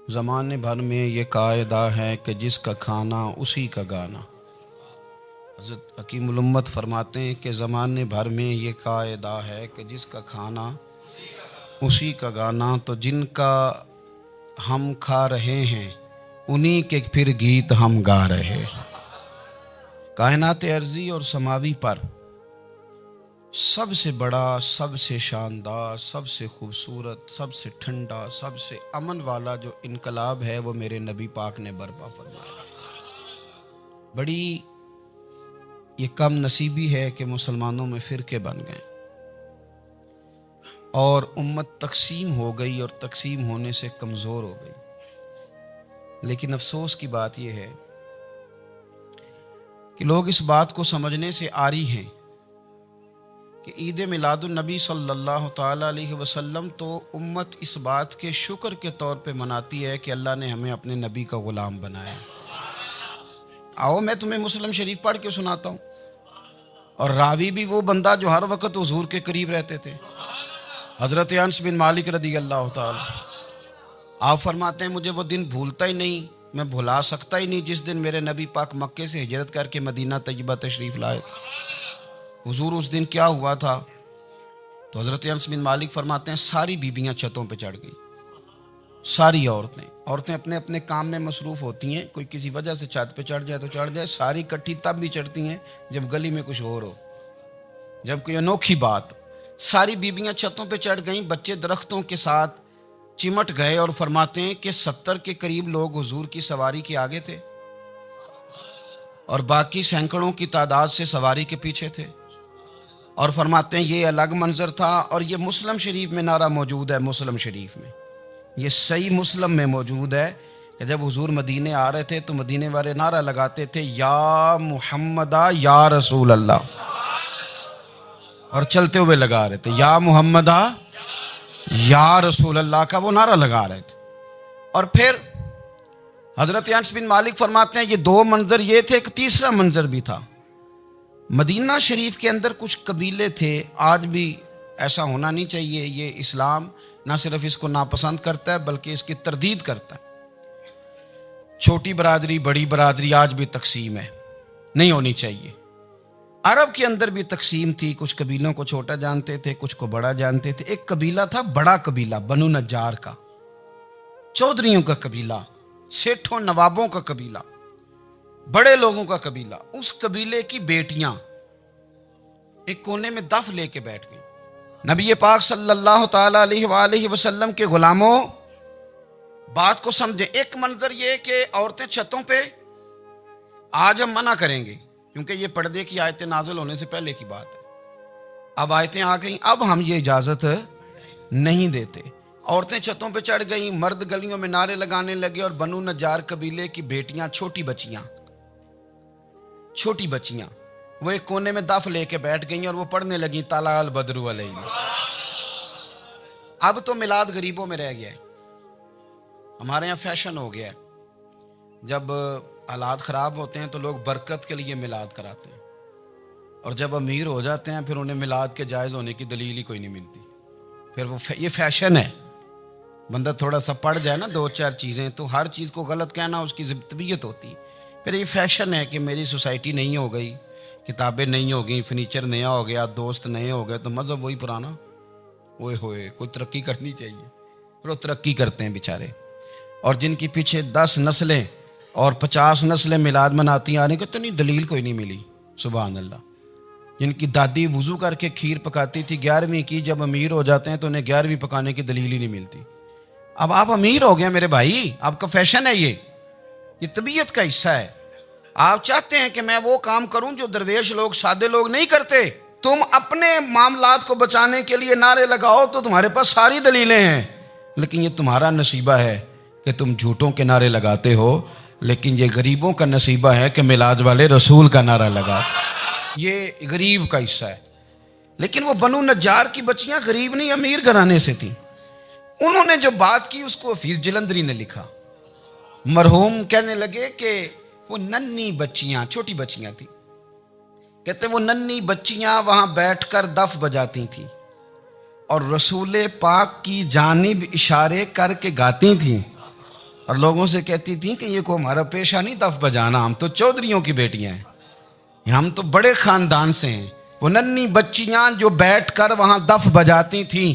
زمانے بھر میں یہ قاعدہ ہے کہ جس کا کھانا اسی کا گانا۔ حضرت حکیم الامت فرماتے ہیں کہ زمانے بھر میں یہ قاعدہ ہے کہ جس کا کھانا اسی کا گانا، تو جن کا ہم کھا رہے ہیں انہی کے پھر گیت ہم گا رہے۔ کائنات ارضی اور سماوی پر سب سے بڑا، سب سے شاندار، سب سے خوبصورت، سب سے ٹھنڈا، سب سے امن والا جو انقلاب ہے وہ میرے نبی پاک نے برپا فرمایا۔ بڑی یہ کم نصیبی ہے کہ مسلمانوں میں فرقے بن گئے اور امت تقسیم ہو گئی، اور تقسیم ہونے سے کمزور ہو گئی۔ لیکن افسوس کی بات یہ ہے کہ لوگ اس بات کو سمجھنے سے عاری ہیں کہ عید میلاد النبی صلی اللہ تعالیٰ علیہ وسلم تو امت اس بات کے شکر کے طور پہ مناتی ہے کہ اللہ نے ہمیں اپنے نبی کا غلام بنایا۔ آؤ میں تمہیں مسلم شریف پڑھ کے سناتا ہوں، اور راوی بھی وہ بندہ جو ہر وقت حضور کے قریب رہتے تھے، حضرت انس بن مالک رضی اللہ تعالیٰ۔ آپ فرماتے ہیں مجھے وہ دن بھولتا ہی نہیں، میں بھلا سکتا ہی نہیں جس دن میرے نبی پاک مکے سے ہجرت کر کے مدینہ طیبہ تشریف لائے۔ حضور اس دن کیا ہوا تھا؟ تو حضرت انس بن مالک فرماتے ہیں ساری بیبیاں چھتوں پہ چڑھ گئی، ساری عورتیں اپنے اپنے کام میں مصروف ہوتی ہیں، کوئی کسی وجہ سے چھت پہ چڑھ جائے تو چڑھ جائے، ساری کٹھی تب بھی چڑھتی ہیں جب گلی میں کچھ اور ہو، جب کوئی انوکھی بات۔ ساری بیبیاں چھتوں پہ چڑھ گئیں، بچے درختوں کے ساتھ چمٹ گئے، اور فرماتے ہیں کہ 70 کے قریب لوگ حضور کی سواری کے آگے تھے اور باقی سینکڑوں کی تعداد سے سواری کے پیچھے تھے، اور فرماتے ہیں یہ الگ منظر تھا۔ اور یہ مسلم شریف میں نعرہ موجود ہے، مسلم شریف میں یہ صحیح مسلم میں موجود ہے کہ جب حضور مدینے آ رہے تھے تو مدینے والے نعرہ لگاتے تھے یا محمدہ یا رسول اللہ، اور چلتے ہوئے لگا رہے تھے یا محمدہ یا رسول اللہ کا وہ نعرہ لگا رہے تھے۔ اور پھر حضرت انس بن مالک فرماتے ہیں یہ دو منظر یہ تھے، ایک تیسرا منظر بھی تھا۔ مدینہ شریف کے اندر کچھ قبیلے تھے، آج بھی ایسا ہونا نہیں چاہیے، یہ اسلام نہ صرف اس کو ناپسند کرتا ہے بلکہ اس کی تردید کرتا ہے۔ چھوٹی برادری بڑی برادری آج بھی تقسیم ہے، نہیں ہونی چاہیے۔ عرب کے اندر بھی تقسیم تھی، کچھ قبیلوں کو چھوٹا جانتے تھے، کچھ کو بڑا جانتے تھے۔ ایک قبیلہ تھا بڑا قبیلہ، بنو نجار کا، چودھریوں کا قبیلہ، سیٹھوں نوابوں کا قبیلہ، بڑے لوگوں کا قبیلہ۔ اس قبیلے کی بیٹیاں ایک کونے میں دف لے کے بیٹھ گئیں۔ نبی پاک صلی اللہ تعالیٰ علیہ وآلہ وسلم کے غلاموں بات کو سمجھیں۔ ایک منظر یہ کہ عورتیں چھتوں پہ، آج ہم منع کریں گے کیونکہ یہ پردے کی آیتیں نازل ہونے سے پہلے کی بات ہے، اب آیتیں آ گئیں، اب ہم یہ اجازت نہیں دیتے۔ عورتیں چھتوں پہ چڑھ گئیں، مرد گلیوں میں نعرے لگانے لگے، اور بنو نجار قبیلے کی بیٹیاں، چھوٹی بچیاں وہ ایک کونے میں دف لے کے بیٹھ گئیں اور وہ پڑھنے لگیں طلع البدر علینا۔ اب تو میلاد غریبوں میں رہ گیا ہے، ہمارے یہاں فیشن ہو گیا ہے، جب حالات خراب ہوتے ہیں تو لوگ برکت کے لیے میلاد کراتے ہیں، اور جب امیر ہو جاتے ہیں پھر انہیں میلاد کے جائز ہونے کی دلیل ہی کوئی نہیں ملتی، پھر وہ یہ فیشن ہے۔ بندہ تھوڑا سا پڑھ جائے نا دو چار چیزیں تو ہر چیز کو غلط کہنا اس کی طبیعت ہوتی، پھر یہ فیشن ہے کہ میری سوسائٹی نہیں ہو گئی، کتابیں نہیں ہو گئیں، فرنیچر نیا ہو گیا، دوست نئے ہو گئے تو مذہب وہی پرانا۔ اوئے ہوئے کوئی ترقی کرنی چاہیے، پھر وہ ترقی کرتے ہیں بیچارے، اور جن کی پیچھے 10 نسلیں اور 50 نسلیں میلاد مناتی آنے کو تو نہیں دلیل کوئی نہیں ملی۔ سبحان اللہ۔ جن کی دادی وضو کر کے کھیر پکاتی تھی 11ویں کی، جب امیر ہو جاتے ہیں تو انہیں 11ویں پکانے کی دلیل ہی نہیں ملتی۔ اب آپ امیر ہو گئے میرے بھائی، آپ کا فیشن ہے، یہ طبیعت کا حصہ ہے۔ آپ چاہتے ہیں کہ میں وہ کام کروں جو درویش لوگ، سادے لوگ نہیں کرتے۔ تم اپنے معاملات کو بچانے کے لیے نعرے لگاؤ تو تمہارے پاس ساری دلیلیں ہیں، لیکن یہ تمہارا نصیبہ ہے کہ تم جھوٹوں کے نعرے لگاتے ہو، لیکن یہ غریبوں کا نصیبہ ہے کہ میلاد والے رسول کا نعرہ لگا۔ یہ غریب کا حصہ ہے۔ لیکن وہ بنو نجار کی بچیاں غریب نہیں، امیر گھرانے سے تھیں۔ انہوں نے جو بات کی اس کو حفیظ جلندری نے لکھا۔ مرحوم کہنے لگے کہ وہ ننھی بچیاں، چھوٹی بچیاں تھیں، کہتے وہ ننھی بچیاں وہاں بیٹھ کر دف بجاتی تھیں اور رسول پاک کی جانب اشارے کر کے گاتی تھیں، اور لوگوں سے کہتی تھیں کہ یہ کوئی ہمارا پیشہ نہیں دف بجانا، ہم تو چودھریوں کی بیٹیاں ہیں، ہم تو بڑے خاندان سے ہیں۔ وہ ننھی بچیاں جو بیٹھ کر وہاں دف بجاتی تھیں،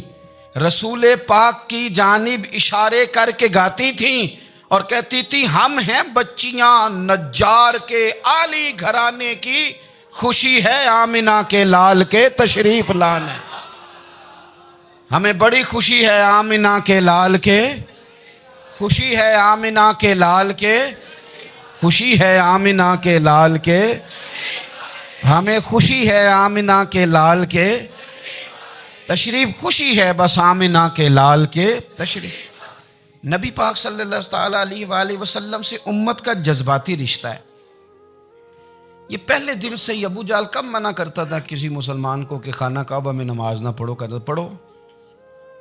رسول پاک کی جانب اشارے کر کے گاتی تھیں اور کہتی تھی ہم ہیں بچیاں نجار کے عالی گھرانے کی، خوشی ہے آمنہ کے لال کے تشریف لانے، ہمیں بڑی خوشی ہے آمنہ کے لال کے، خوشی ہے آمنہ کے لال کے، خوشی ہے آمنہ کے لال کے، ہمیں خوشی ہے آمنہ کے لال کے تشریف، خوشی ہے بس آمنہ کے لال کے تشریف۔ نبی پاک صلی اللہ تعالیٰ علیہ وآلہ وسلم سے امت کا جذباتی رشتہ ہے۔ یہ پہلے دن سے ہی ابو جہل کب منع کرتا تھا کسی مسلمان کو کہ خانہ کعبہ میں نماز نہ پڑھو، کہتا پڑھو۔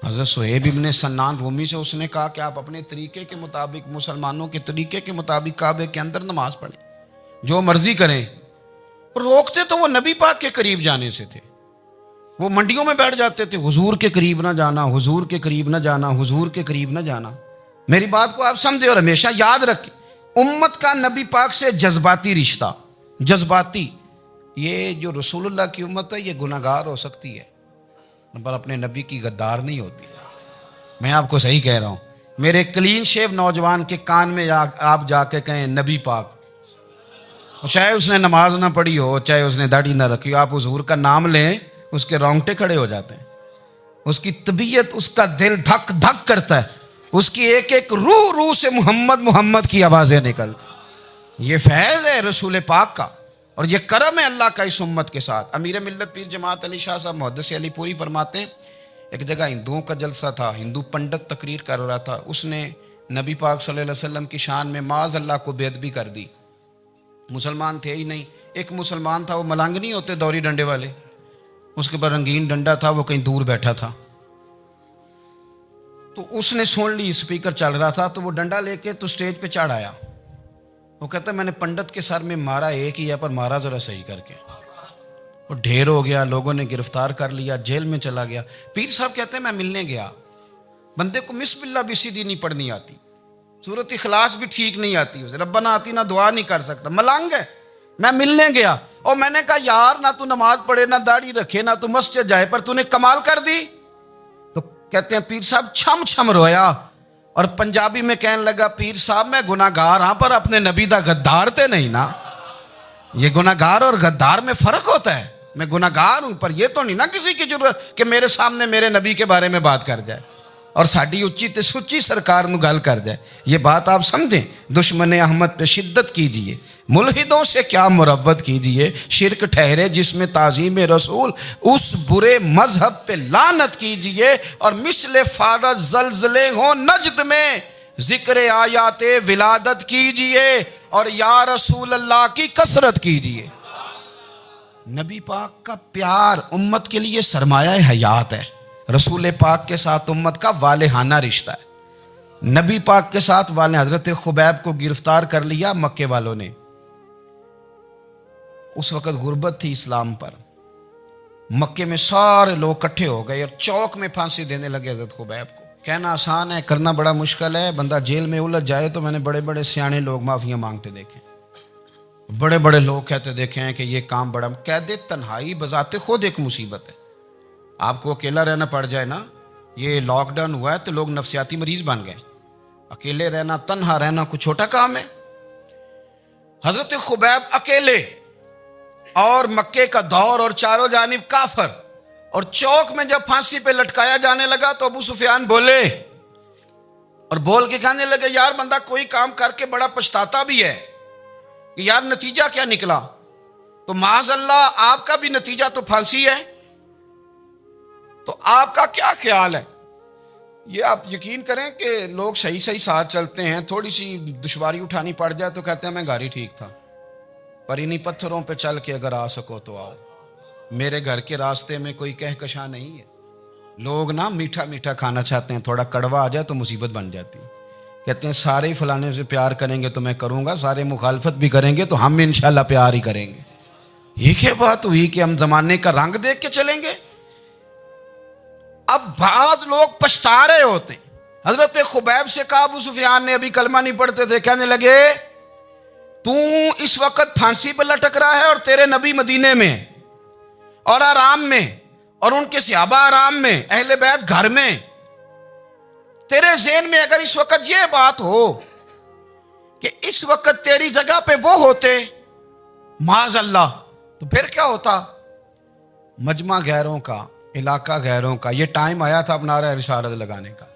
حضرت صہیب ابن سنان رومی سے اس نے کہا کہ آپ اپنے طریقے کے مطابق، مسلمانوں کے طریقے کے مطابق کعبے کے اندر نماز پڑھیں، جو مرضی کریں۔ روکتے تو وہ نبی پاک کے قریب جانے سے تھے، وہ منڈیوں میں بیٹھ جاتے تھے، حضور کے قریب نہ جانا، حضور کے قریب نہ جانا، حضور کے قریب نہ جانا۔ میری بات کو آپ سمجھے اور ہمیشہ یاد رکھیں، امت کا نبی پاک سے جذباتی رشتہ، جذباتی۔ یہ جو رسول اللہ کی امت ہے یہ گناہگار ہو سکتی ہے پر اپنے نبی کی غدار نہیں ہوتی۔ میں آپ کو صحیح کہہ رہا ہوں۔ میرے کلین شیو نوجوان کے کان میں آپ جا کے کہیں نبی پاک، چاہے اس نے نماز نہ پڑھی ہو، چاہے اس نے داڑھی نہ رکھی ہو، آپ حضور کا نام لیں، اس کے رونگٹے کھڑے ہو جاتے ہیں، اس کی طبیعت، اس کا دل دھک دھک کرتا ہے، اس کی ایک ایک روح سے محمد محمد کی آوازیں نکلتی۔ یہ فیض ہے رسول پاک کا اور یہ کرم ہے اللہ کا اس امت کے ساتھ۔ امیر ملت پیر جماعت علی شاہ صاحب محدث علی پوری فرماتے ہیں ایک جگہ ہندوؤں کا جلسہ تھا، ہندو پنڈت تقریر کر رہا تھا، اس نے نبی پاک صلی اللہ علیہ وسلم کی شان میں معاذ اللہ کو بے ادبی کر دی۔ مسلمان تھے ہی نہیں، ایک مسلمان تھا، وہ ملنگ نہیں ہوتے دوری ڈنڈے والے، اس کے پاس رنگین ڈنڈا تھا، وہ کہیں دور بیٹھا تھا، تو اس نے سن لی اسپیکر چل رہا تھا، تو وہ ڈنڈا لے کے تو سٹیج پہ چڑھ آیا۔ وہ کہتا ہے میں نے پنڈت کے سر میں مارا ایک ہی ہے پر مارا ذرا صحیح کر کے، وہ ڈھیر ہو گیا، لوگوں نے گرفتار کر لیا، جیل میں چلا گیا۔ پیر صاحب کہتے ہیں میں ملنے گیا، بندے کو بسم اللہ بھی سیدھی نہیں پڑھنی آتی، سورۃ اخلاص بھی ٹھیک نہیں آتی، اسے ربنا آتی نہ دعا نہیں کر سکتا، ملنگ ہے۔ میں ملنے گیا اور میں نے کہا یار نہ تو نماز پڑھے، نہ داڑھی رکھے، نہ تو مسجد جائے، پر تو نے کمال کر دی۔ تو کہتے ہیں پیر صاحب چھم چھم رویا اور پنجابی میں کہنے لگا پیر صاحب میں گناہگار ہاں پر اپنے نبی دا غدار تے نہیں نا۔ یہ گناہگار اور غدار میں فرق ہوتا ہے، میں گناہگار ہوں پر یہ تو نہیں نا کسی کی ضرورت کہ میرے سامنے میرے نبی کے بارے میں بات کر جائے اور ساڈی اچھی تے سچی سرکار نو گل کر جائے۔ یہ بات آپ سمجھیں، دشمن احمد پہ شدت کیجئے، ملحدوں سے کیا مروت کیجئے، شرک ٹھہرے جس میں تعظیم رسول، اس برے مذہب پہ لعنت کیجئے، اور مثل فارض زلزلے ہوں نجد میں ذکر آیات ولادت کیجئے اور یا رسول اللہ کی کثرت کیجئے۔ نبی پاک کا پیار امت کے لیے سرمایہ حیات ہے۔ رسول پاک کے ساتھ امت کا والہانہ رشتہ ہے۔ نبی پاک کے ساتھ والے حضرت خبیب کو گرفتار کر لیا مکے والوں نے، اس وقت غربت تھی اسلام پر، مکے میں سارے لوگ اکٹھے ہو گئے اور چوک میں پھانسی دینے لگے حضرت خبیب کو۔ کہنا آسان ہے، کرنا بڑا مشکل ہے۔ بندہ جیل میں الجھ جائے تو میں نے بڑے بڑے سیانے لوگ معافیاں مانگتے دیکھے، بڑے بڑے لوگ کہتے دیکھے ہیں کہ یہ کام بڑا، قید تنہائی بذات خود ایک مصیبت ہے۔ آپ کو اکیلا رہنا پڑ جائے نا، یہ لاک ڈاؤن ہوا ہے تو لوگ نفسیاتی مریض بن گئے، اکیلے رہنا، تنہا رہنا کوئی چھوٹا کام ہے۔ حضرت خبیب اکیلے اور مکے کا دور اور چاروں جانب کافر، اور چوک میں جب پھانسی پہ لٹکایا جانے لگا تو ابو سفیان بولے اور بول کے کہنے لگے یار بندہ کوئی کام کر کے بڑا پچھتاتا بھی ہے کہ یار نتیجہ کیا نکلا، تو معاذ اللہ آپ کا بھی نتیجہ تو پھانسی ہے، تو آپ کا کیا خیال ہے؟ یہ آپ یقین کریں کہ لوگ صحیح صحیح ساتھ چلتے ہیں، تھوڑی سی دشواری اٹھانی پڑ جائے تو کہتے ہیں میں گاڑی ٹھیک تھا، پر انہی پتھروں پہ چل کے اگر آ سکو تو آؤ، میرے گھر کے راستے میں کوئی کہکشاں نہیں ہے۔ لوگ نا میٹھا میٹھا کھانا چاہتے ہیں، تھوڑا کڑوا آ جائے تو مصیبت بن جاتی، کہتے ہیں سارے ہی فلانے سے پیار کریں گے تو میں کروں گا، سارے مخالفت بھی کریں گے تو ہم انشاءاللہ پیار ہی کریں گے۔ یہ کیا بات ہوئی کہ ہم زمانے کا رنگ دیکھ کے چلیں گے؟ اب بعض لوگ پچھتا رہے ہوتے ہیں حضرت خبیب سے کہا، ابو سفیان نے ابھی کلمہ نہیں پڑھتے تھے، کہنے لگے تو اس وقت پھانسی پہ لٹک رہا ہے اور تیرے نبی مدینے میں اور آرام میں، اور ان کے صحابہ آرام میں، اہل بیت گھر میں، تیرے ذہن میں اگر اس وقت یہ بات ہو کہ اس وقت تیری جگہ پہ وہ ہوتے معاذ اللہ، تو پھر کیا ہوتا؟ مجمع غیروں کا، علاقہ غیروں کا، یہ ٹائم آیا تھا اب نعرہ رسالت لگانے کا،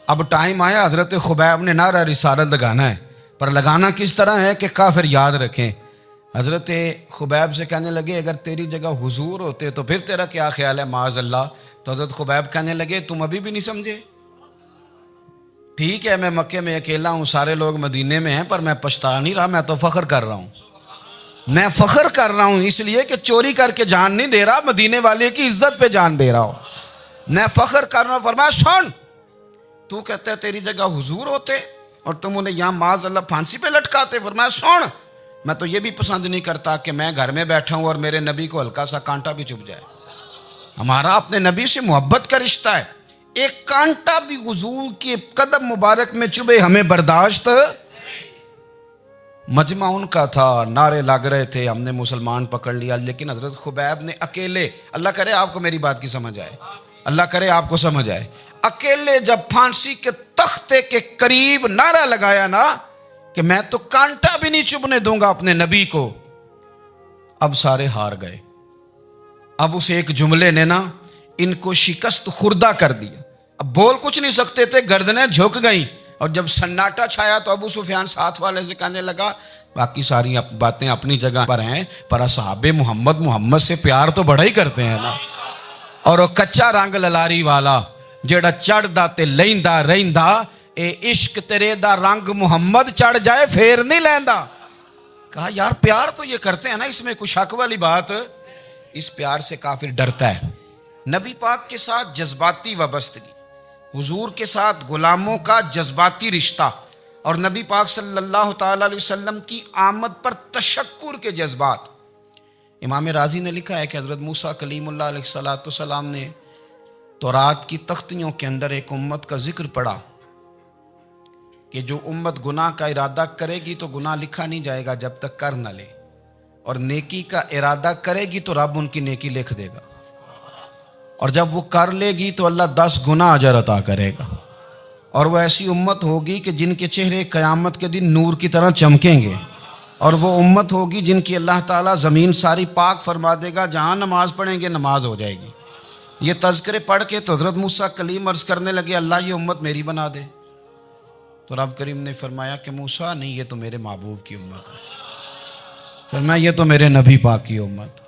اب ٹائم آیا حضرت خبیب نے نعرہ رسالت لگانا ہے، پر لگانا کس طرح ہے کہ کافر یاد رکھیں۔ حضرت خبیب سے کہنے لگے اگر تیری جگہ حضور ہوتے تو پھر تیرا کیا خیال ہے معاذ اللہ؟ تو حضرت خبیب کہنے لگے تم ابھی بھی نہیں سمجھے؟ ٹھیک ہے میں مکے میں اکیلا ہوں، سارے لوگ مدینے میں ہیں، پر میں پچھتا نہیں رہا، میں تو فخر کر رہا ہوں، میں فخر کر رہا ہوں اس لیے کہ چوری کر کے جان نہیں دے رہا، مدینے والے کی عزت پہ جان دے رہا ہوں، میں فخر کر رہا ہوں۔ فرمایا سن، تو کہتا ہے تیری جگہ حضور ہوتے اور تم انہیں یہاں معاذ اللہ پھانسی پہ لٹکاتے۔ فرمایا سن، میں تو یہ بھی پسند نہیں کرتا کہ میں گھر میں بیٹھا ہوں اور میرے نبی کو ہلکا سا کانٹا بھی چبھ جائے، ہمارا اپنے نبی سے محبت کا رشتہ ہے، ایک کانٹا بھی حضور کے قدم مبارک میں چبھے ہمیں برداشت۔ مجمع ان کا تھا، نعرے لگ رہے تھے، ہم نے مسلمان پکڑ لیا، لیکن حضرت خبیب نے اکیلے، اللہ کرے آپ کو میری بات کی سمجھ آئے، اللہ کرے آپ کو سمجھ آئے، اکیلے جب پھانسی کے تختے کے قریب نعرہ لگایا نا کہ میں تو کانٹا بھی نہیں چبھنے دوں گا اپنے نبی کو، اب سارے ہار گئے، اب اس ایک جملے نے نا ان کو شکست خوردہ کر دیا، اب بول کچھ نہیں سکتے تھے، گردنیں جھک گئیں، اور جب سناٹا چھایا تو ابو سفیان ساتھ والے سے کہنے لگا باقی ساری باتیں اپنی جگہ پر ہیں، پر اصحاب محمد سے پیار تو بڑا ہی کرتے ہیں نا، اور وہ کچا رنگ للاری والا جیڑا چڑھدا تے لیندا رہندا، اے عشق تیرے دا رنگ محمد چڑھ جائے پھر نہیں لیندا۔ کہا یار پیار تو یہ کرتے ہیں نا، اس میں کوئی شک والی بات؟ اس پیار سے کافر ڈرتا ہے۔ نبی پاک کے ساتھ جذباتی وابستگی، حضور کے ساتھ غلاموں کا جذباتی رشتہ، اور نبی پاک صلی اللہ تعالی علیہ وسلم کی آمد پر تشکر کے جذبات۔ امام رازی نے لکھا ہے کہ حضرت موسیٰ کلیم اللہ علیہ السلام نے تورات کی تختیوں کے اندر ایک امت کا ذکر پڑھا کہ جو امت گناہ کا ارادہ کرے گی تو گناہ لکھا نہیں جائے گا جب تک کر نہ لے، اور نیکی کا ارادہ کرے گی تو رب ان کی نیکی لکھ دے گا، اور جب وہ کر لے گی تو اللہ 10 گنا اجر عطا کرے گا، اور وہ ایسی امت ہوگی کہ جن کے چہرے قیامت کے دن نور کی طرح چمکیں گے، اور وہ امت ہوگی جن کی اللہ تعالیٰ زمین ساری پاک فرما دے گا، جہاں نماز پڑھیں گے نماز ہو جائے گی۔ یہ تذکرے پڑھ کے تو حضرت موسیٰ کلیم عرض کرنے لگے اللہ یہ امت میری بنا دے، تو رب کریم نے فرمایا کہ موسیٰ نہیں، یہ تو میرے محبوب کی امت ہے، فرمایا یہ تو میرے نبی پاک کی امت،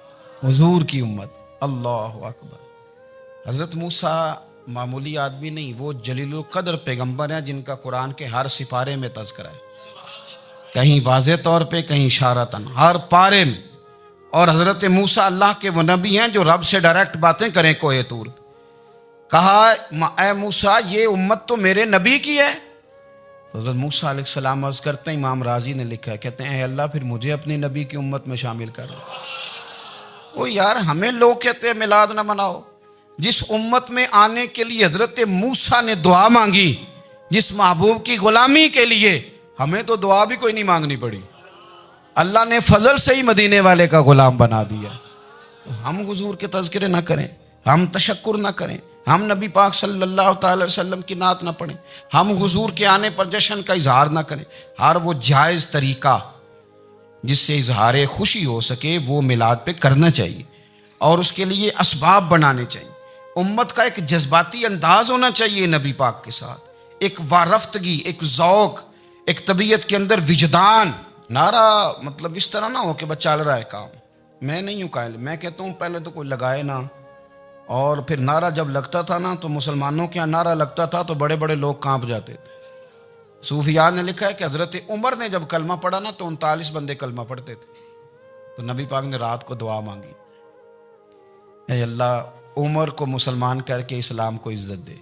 حضور کی امت۔ اللہ اکبر۔ حضرت موسیٰ معمولی آدمی نہیں، وہ جلیل القدر پیغمبر ہیں جن کا قرآن کے ہر سپارے میں تذکرہ ہے، کہیں واضح طور پہ کہیں اشارتاً، ہر پارے میں۔ اور حضرت موسیٰ اللہ کے وہ نبی ہیں جو رب سے ڈائریکٹ باتیں کریں کوہ طور۔ کہا اے موسیٰ یہ امت تو میرے نبی کی ہے، حضرت موسیٰ علیہ السلام عرض کرتے ہیں، امام رازی نے لکھا ہے، کہتے ہیں اے اللہ پھر مجھے اپنی نبی کی امت میں شامل کر۔ وہ یار ہمیں لوگ کہتے ہیں میلاد نہ مناؤ، جس امت میں آنے کے لیے حضرت موسیٰ نے دعا مانگی، جس محبوب کی غلامی کے لیے، ہمیں تو دعا بھی کوئی نہیں مانگنی پڑی، اللہ نے فضل سے ہی مدینے والے کا غلام بنا دیا۔ تو ہم حضور کے تذکرے نہ کریں، ہم تشکر نہ کریں، ہم نبی پاک صلی اللہ تعالی علیہ وسلم کی نعت نہ پڑھیں، ہم حضور کے آنے پر جشن کا اظہار نہ کریں، ہر وہ جائز طریقہ جس سے اظہار خوشی ہو سکے وہ میلاد پہ کرنا چاہیے، اور اس کے لیے اسباب بنانے چاہیے۔ امت کا ایک جذباتی انداز ہونا چاہیے نبی پاک کے ساتھ، ایک وارفتگی، ایک ذوق، ایک طبیعت کے اندر وجدان۔ نعرہ مطلب اس طرح نہ ہو کہ بس چل رہا ہے کام، میں نہیں ہوں قائل، میں کہتا ہوں پہلے تو کوئی لگائے نا، اور پھر نعرہ جب لگتا تھا نا تو مسلمانوں کے یہاں نعرہ لگتا تھا تو بڑے بڑے لوگ کانپ جاتے تھے۔ صوفیاء نے لکھا ہے کہ حضرت عمر نے جب کلمہ پڑھا نا تو 39 بندے کلمہ پڑھتے تھے، تو نبی پاک نے رات کو دعا مانگی، اے اللہ عمر کو مسلمان کر کے اسلام کو عزت دے۔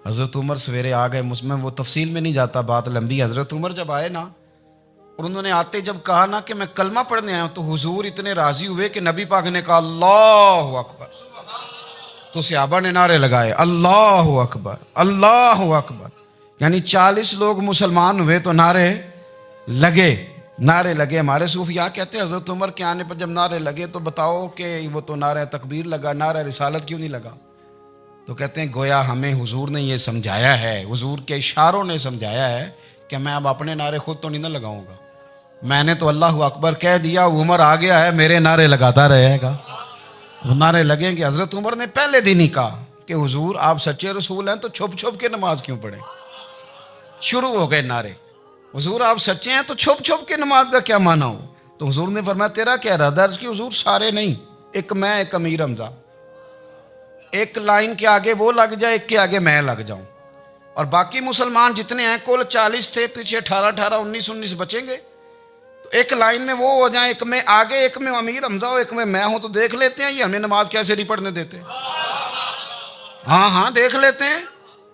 حضرت عمر سویرے آ گئے، میں وہ تفصیل میں نہیں جاتا، بات لمبی۔ حضرت عمر جب آئے نا اور انہوں نے آتے جب کہا نا کہ میں کلمہ پڑھنے آیا ہوں، تو حضور اتنے راضی ہوئے کہ نبی پاک نے کہا اللہ اکبر، تو صحابہ نے نعرے لگائے اللہ اکبر اللہ اکبر، یعنی 40 لوگ مسلمان ہوئے تو نعرے لگے ہمارے صوفیاء کہتے ہیں حضرت عمر کے آنے پر جب نعرے لگے تو بتاؤ کہ وہ تو نعرہ تکبیر لگا، نعرہ رسالت کیوں نہیں لگا؟ تو کہتے ہیں گویا ہمیں حضور نے یہ سمجھایا ہے، حضور کے اشاروں نے سمجھایا ہے کہ میں اب اپنے نعرے خود تو نہیں نہ لگاؤں گا، میں نے تو اللہ اکبر کہہ دیا، عمر آ گیا ہے میرے نعرے لگاتا رہے گا، وہ نعرے لگیں گے۔ حضرت عمر نے پہلے دن ہی کہا کہ حضور آپ سچے رسول ہیں تو چھپ چھپ کے نماز کیوں پڑھیں؟ شروع ہو گئے نعرے، حضور آپ سچے ہیں تو چھپ چھپ کے نماز کا کیا معنی ہو؟ تو حضور نے فرمایا تیرا کیا ارادہ؟ عرض کی حضور سارے نہیں، ایک میں ایک امیر حمزہ، ایک لائن کے آگے وہ لگ جائے، ایک کے آگے میں لگ جاؤں، اور باقی مسلمان جتنے ہیں کل 40 تھے، پیچھے 18 19 بچیں گے، تو ایک لائن میں وہ ہو جائیں، ایک میں آگے ایک میں امیر حمزہ ہو، ایک میں ہوں، تو دیکھ لیتے ہیں یہ ہمیں نماز کیسے نہیں پڑھنے دیتے۔ ہاں دیکھ لیتے ہیں،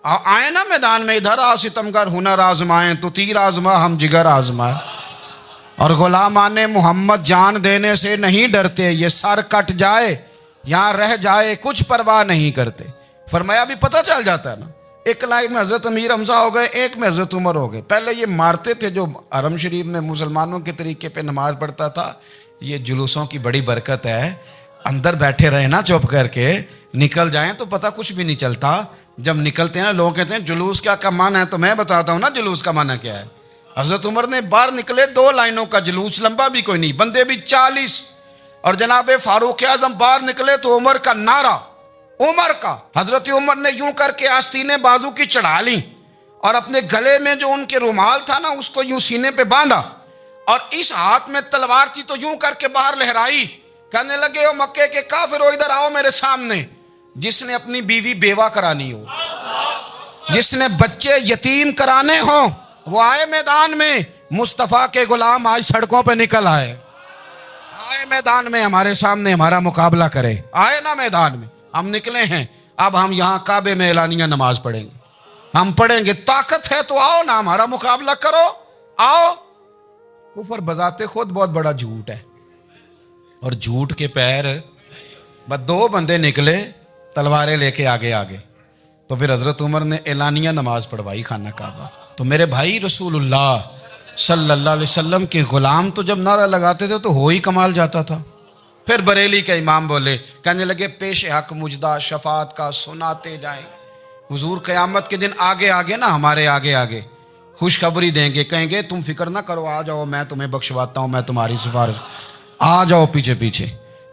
آئے نا میدان میں، ادھر آ ستمگر ہنر آزمائیں، تو تیر آزما ہم جگر آزمائیں، اور غلامان محمد جان دینے سے نہیں ڈرتے، یہ سر کٹ جائے یہاں رہ جائے کچھ پرواہ نہیں کرتے۔ فرمایا بھی پتہ چل جاتا ہے نا، ایک لائن میں حضرت امیر حمزہ ہو گئے، ایک میں حضرت عمر ہو گئے۔ پہلے یہ مارتے تھے جو حرم شریف میں مسلمانوں کے طریقے پہ نماز پڑھتا تھا، یہ جلوسوں کی بڑی برکت ہے، اندر بیٹھے رہے نا چپ کر کے، نکل جائیں تو پتہ کچھ بھی نہیں چلتا۔ جب نکلتے ہیں نا لوگ کہتے ہیں جلوس کیا معنی ہے، تو میں بتاتا ہوں نا جلوس کا معنی کیا ہے۔ حضرت عمر نے باہر نکلے 2 لائنوں کا جلوس، لمبا بھی کوئی نہیں، بندے بھی 40، اور جناب فاروق اعظم باہر نکلے تو عمر کا نعرہ، عمر کا، حضرت عمر نے یوں کر کے آستینیں بازو کی چڑھا لیں، اور اپنے گلے میں جو ان کے رومال تھا نا اس کو یوں سینے پہ باندھا، اور اس ہاتھ میں تلوار تھی تو یوں کر کے باہر لہرائی، کہنے لگے او مکے کے کافرو ادھر آؤ میرے سامنے، جس نے اپنی بیوی بیوہ کرانی ہو، جس نے بچے یتیم کرانے ہوں، وہ آئے میدان میں، مصطفیٰ کے غلام آج سڑکوں پہ نکل آئے میدان میں ہمارے سامنے ہمارا مقابلہ کرے، آئے نا میدان میں، ہم نکلے ہیں، اب ہم یہاں کعبے میں اعلانیہ نماز پڑھیں گے، ہم پڑھیں گے، طاقت ہے تو آؤ نا ہمارا مقابلہ کرو، آؤ۔ کفر بذات خود بہت بڑا جھوٹ ہے، اور جھوٹ کے پیر بس 2 بندے نکلے تلواریں لے کے آگے تو پھر حضرت عمر نے اعلانیہ نماز پڑھوائی خانہ کعبہ۔ تو میرے بھائی رسول اللہ صلی اللہ علیہ وسلم کے غلام تو جب نعرہ لگاتے تھے تو ہو ہی کمال جاتا تھا۔ پھر بریلی کے امام بولے، کہنے لگے پیش حق مجدہ شفاعت کا سناتے جائیں، حضور قیامت کے دن آگے نا ہمارے آگے خوشخبری دیں گے، کہیں گے تم فکر نہ کرو، آ جاؤ میں تمہیں بخشواتا ہوں، میں تمہاری سفارش، آ جاؤ پیچھے۔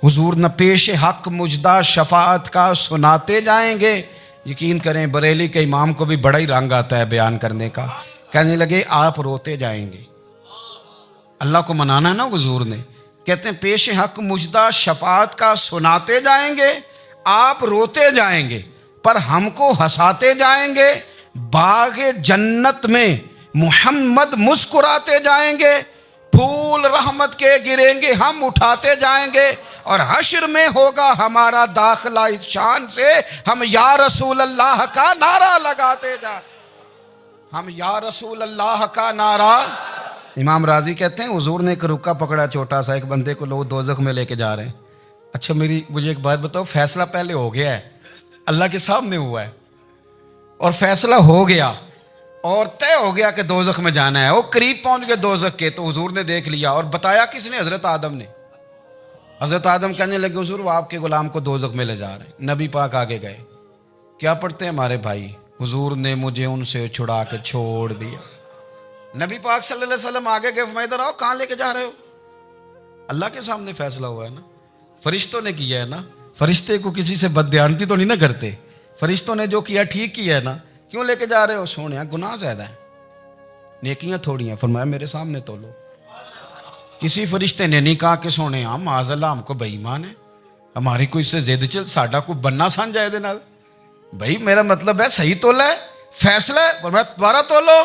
حضور نہ پیش حق مجدہ شفاعت کا سناتے جائیں گے۔ یقین کریں بریلی کے امام کو بھی بڑا ہی رنگ آتا ہے بیان کرنے کا، کہنے لگے آپ روتے جائیں گے، اللہ کو منانا ہے نا حضور نے، کہتے ہیں پیش حق مجدہ شفاعت کا سناتے جائیں گے، آپ روتے جائیں گے پر ہم کو ہنساتے جائیں گے، باغ جنت میں محمد مسکراتے جائیں گے، پھول رحمت کے گریں گے ہم اٹھاتے جائیں گے، اور حشر میں ہوگا ہمارا داخلہ اس شان سے ہم یا رسول اللہ کا نعرہ لگاتے جائیں، ہم یا رسول اللہ کا نعرہ۔ امام راضی کہتے ہیں حضور نے ایک رکا پکڑا چھوٹا سا، ایک بندے کو لوگ دوزخ میں لے کے جا رہے ہیں۔ اچھا مجھے ایک بات بتاؤ، فیصلہ پہلے ہو گیا ہے، اللہ کے سامنے ہوا ہے، اور فیصلہ ہو گیا اور طے ہو گیا کہ دوزخ میں جانا ہے، وہ قریب پہنچ گئے دوزخ کے، تو حضور نے دیکھ لیا، اور بتایا کس نے؟ حضرت آدم نے۔ حضرت آدم کہنے لگے حضور وہ آپ کے غلام کو دوزخ میں لے جا رہے ہیں۔ نبی پاک آگے گئے، کیا پڑھتے ہیں ہمارے بھائی؟ حضور نے مجھے ان سے چھڑا کے چھوڑ دیا۔ نبی پاک صلی اللہ علیہ وسلم آگے گئے، فرمایا ادھر آؤ، کہاں لے کے جا رہے ہو؟ اللہ کے سامنے فیصلہ ہوا ہے نا، فرشتوں نے کیا ہے نا، فرشتے کو کسی سے بددیانتی تو نہیں نہ کرتے، فرشتوں نے جو کیا ٹھیک کیا ہے نا، کیوں لے کے جا رہے ہو؟ سونے گناہ زیادہ ہیں، نیکیاں تھوڑی ہیں، فرمایا میرے سامنے تولو۔ کسی فرشتے نے نہیں کہا کہ سونے معاذ اللہ ہم کو بے ایمان ہے، ہماری کوئی اس سے زد چل ساڈا کوئی بننا سان جائے دے نال، بھائی میرا مطلب ہے صحیح تولا ہے، فیصلہ ہے، فرمایا دوبارہ تولو۔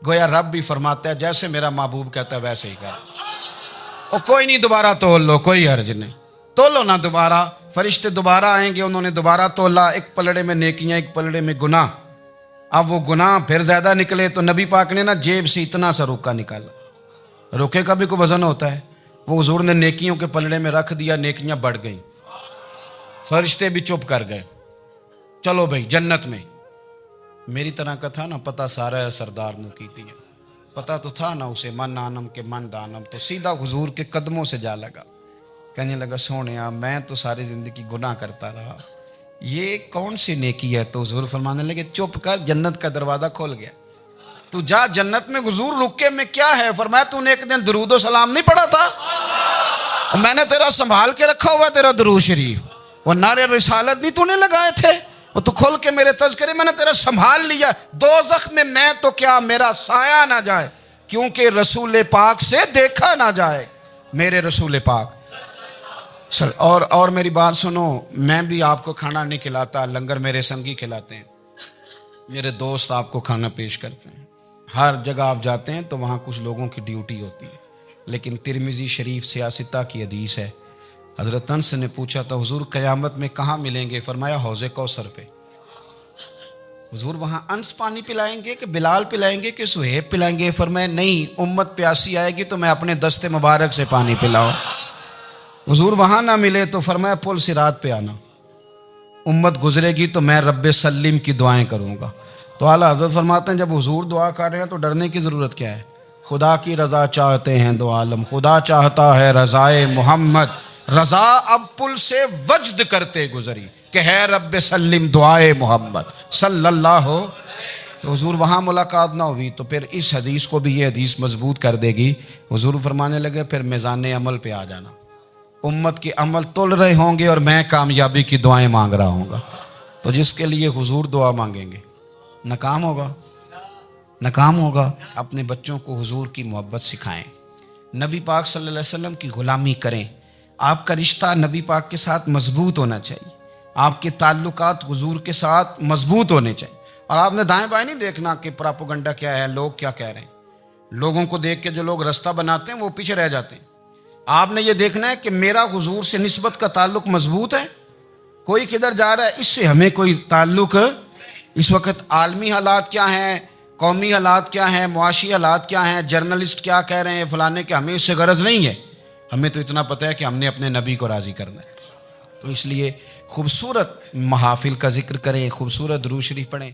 گویا رب بھی فرماتا ہے جیسے میرا محبوب کہتا ہے ویسے ہی کر، اور کوئی نہیں دوبارہ تول لو، کوئی حرج نہیں، تولو نہ دوبارہ۔ فرشتے دوبارہ آئیں گے، انہوں نے دوبارہ تولا، ایک پلڑے میں نیکیاں ایک پلڑے میں گناہ۔ اب وہ گناہ پھر زیادہ نکلے تو نبی پاک نے نا جیب سے اتنا سا روکا نکالا، روکے کا بھی کوئی وزن ہوتا ہے، وہ حضور نے نیکیوں کے پلڑے میں رکھ دیا، نیکیاں بڑھ گئیں۔ فرشتے بھی چپ کر گئے. چلو بھائی جنت میں. میری طرح کا تھا نا پتہ سارا ہے سردار نو کیتی ہے, پتہ تو تھا نا اسے من آنم کے من دانم, تو سیدھا حضور کے قدموں سے جا لگا. کہنے لگا سونیا میں تو ساری زندگی گناہ کرتا رہا, یہ کون سی نیکی ہے؟ تو حضور فرمانے لگے چپ کر, جنت کا دروازہ کھول گیا, تو جا جنت میں. حضور رکے میں کیا ہے؟ فرمایا تو نے ایک دن درود و سلام نہیں پڑھا تھا, میں نے تیرا سنبھال کے رکھا ہوا تیرا درود شریف, وہ نعرے رسالت نہیں تو نے لگائے تھے, وہ تو کھول کے میرے تذکرے میں نے تیرا سنبھال لیا. دوزخ میں تو کیا میرا سایہ نہ جائے, کیونکہ رسول پاک سے دیکھا نہ جائے. میرے رسول پاک سر. اور میری بات سنو, میں بھی آپ کو کھانا نہیں کھلاتا, لنگر میرے سنگی کھلاتے ہیں, میرے دوست آپ کو کھانا پیش کرتے ہیں. ہر جگہ آپ جاتے ہیں تو وہاں کچھ لوگوں کی ڈیوٹی ہوتی ہے, لیکن ترمذی شریف سیاستہ کی حدیث ہے. حضرت انس نے پوچھا تھا حضور قیامت میں کہاں ملیں گے؟ فرمایا حوض کوثر پہ. حضور وہاں انس پانی پلائیں گے کہ بلال پلائیں گے کہ سہیب پلائیں گے؟ فرمایا نہیں, امت پیاسی آئے گی تو میں اپنے دست مبارک سے پانی پلاؤں. حضور وہاں نہ ملے تو فرمایا پل صراط پہ آنا, امت گزرے گی تو میں رب سلم کی دعائیں کروں گا. تو اعلیٰ حضرت فرماتے ہیں جب حضور دعا کر رہے ہیں تو ڈرنے کی ضرورت کیا ہے؟ خدا کی رضا چاہتے ہیں دو عالم, خدا چاہتا ہے رضائے محمد, رضا اب پل سے وجد کرتے گزری کہ ہے رب سلم دعائے محمد صلی اللہ ہو. تو حضور وہاں ملاقات نہ ہوئی تو پھر اس حدیث کو بھی یہ حدیث مضبوط کر دے گی. حضور فرمانے لگے پھر میزان عمل پہ آ جانا, امت کے عمل تول رہے ہوں گے اور میں کامیابی کی دعائیں مانگ رہا ہوں گا. تو جس کے لیے حضور دعا مانگیں گے ناکام ہوگا, ناکام ہوگا. اپنے بچوں کو حضور کی محبت سکھائیں, نبی پاک صلی اللہ علیہ وسلم کی غلامی کریں. آپ کا رشتہ نبی پاک کے ساتھ مضبوط ہونا چاہیے, آپ کے تعلقات حضور کے ساتھ مضبوط ہونے چاہیے. اور آپ نے دائیں بائیں نہیں دیکھنا کہ پراپوگنڈا کیا ہے, لوگ کیا کہہ رہے ہیں. لوگوں کو دیکھ کے جو لوگ رستہ بناتے ہیں وہ پیچھے رہ جاتے ہیں. آپ نے یہ دیکھنا ہے کہ میرا حضور سے نسبت کا تعلق مضبوط ہے, کوئی کدھر جا رہا ہے اس سے ہمیں کوئی تعلق. اس وقت عالمی حالات کیا ہیں, قومی حالات کیا ہیں, معاشی حالات کیا ہیں, جرنلسٹ کیا کہہ رہے ہیں فلانے کے, ہمیں اس سے غرض نہیں ہے. ہمیں تو اتنا پتہ ہے کہ ہم نے اپنے نبی کو راضی کرنا ہے. تو اس لیے خوبصورت محافل کا ذکر کریں, خوبصورت درود شریف پڑھیں.